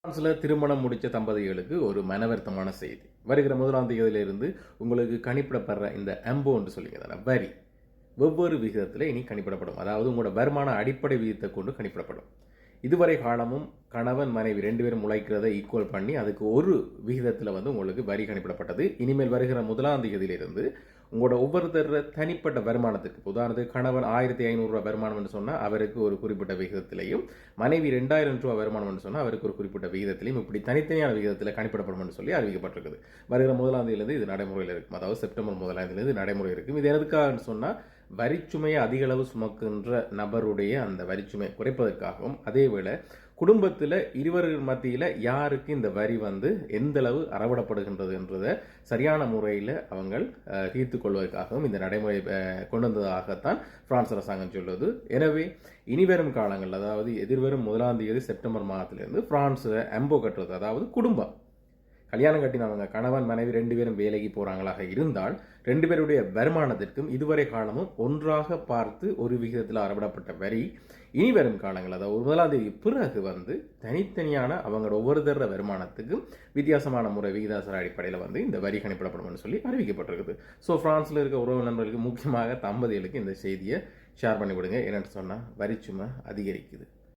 பிரான்ஸில் திருமணம் முடித்த தம்பதிகளுக்கு ஒரு மனவருத்தமான செய்தி. வருகிற 1ஆம் தேதியிலிருந்து உங்களுக்கு கணிப்பிடப்படுற இந்த என்று சொல்லிங்க தானே வரி வெவ்வேறு விகிதத்தில் இனி கணிப்பிடப்படும். அதாவது உங்களோட வருமான அடிப்படை விகிதத்தை கொண்டு கணிப்பிடப்படும். இதுவரை காலமும் கணவன் மனைவி 2 பேரும் உழைக்கிறதை ஈக்குவல் பண்ணி அதுக்கு ஒரு விகிதத்தில் உங்களுக்கு வரி கணிப்பிடப்பட்டது. இனிமேல் வருகிற 1ஆம் தேதியிலிருந்து உங்களோட ஒவ்வொருத்தர் தனிப்பட்ட வருமானத்திற்கு, உதாரணத்துக்கு கணவன் 1500 ரூபா வருமானம் என்று சொன்னால் அவருக்கு ஒரு குறிப்பிட்ட விகிதத்திலையும், மனைவி 2000 ரூபா வருமானம் என்று சொன்னால் அவருக்கு ஒரு குறிப்பிட்ட விகிதத்திலையும் இப்படி தனித்தனியான விகிதத்தில் கணிப்பிடப்படும் என்று சொல்லி அறிவிக்கப்பட்டிருக்குது. வருகிற 1ஆம் தேதியிலிருந்து இது நடைமுறையில் இருக்கும். அதாவது செப்டம்பர் 1ஆம் தேதியிலிருந்து நடைமுறை இருக்கும். இது எதுக்காக சொன்னால் வரிச்சுமையை அதிக அளவு சுமக்கின்ற நபருடைய அந்த வரிச்சுமையை குறைப்பதற்காகவும், அதேவேளை குடும்பத்தில் இருவர்கள் மத்தியில் யாருக்கு இந்த வரி எந்த அளவு அறவிடப்படுகின்றது என்றதை சரியான முறையில் அவங்க தீர்த்து கொள்வதற்காகவும் இந்த நடைமுறை கொண்டு வந்ததாகத்தான் பிரான்ஸ் அரசாங்கம் சொல்லுது. எனவே இனிவரும் காலங்கள், அதாவது எதிர்வரும் 1ஆம் தேதி செப்டம்பர் மாதத்திலிருந்து பிரான்ஸில் எம்போ கட்டுறது, அதாவது குடும்பம் கல்யாணம் கட்டினவங்க கணவன் மனைவி 2 பேரும் வேலைக்கு போறாங்களாக இருந்தால் 2 பேருடைய வருமானத்திற்கும் இதுவரை காலமும் ஒன்றாக பார்த்து ஒரு விகிதத்தில் அறவிடப்பட்ட வரி இனி வரும் காலங்கள், அதாவது 1ஆம் தேதி பிறகு தனித்தனியான அவங்களோட ஒவ்வொருத்தர வருமானத்துக்கும் வித்தியாசமான முறை விகிதாசார அடிப்படையில் இந்த வரி கணிப்பிடப்படும் சொல்லி அறிவிக்கப்பட்டிருக்குது. ஸோ பிரான்ஸில் இருக்க உறவு நண்பர்களுக்கு, முக்கியமாக தம்பதிகளுக்கு இந்த செய்தியை ஷேர் பண்ணி விடுங்க. என்னென்னு சொன்னால் வரிச்சுமை அதிகரிக்குது.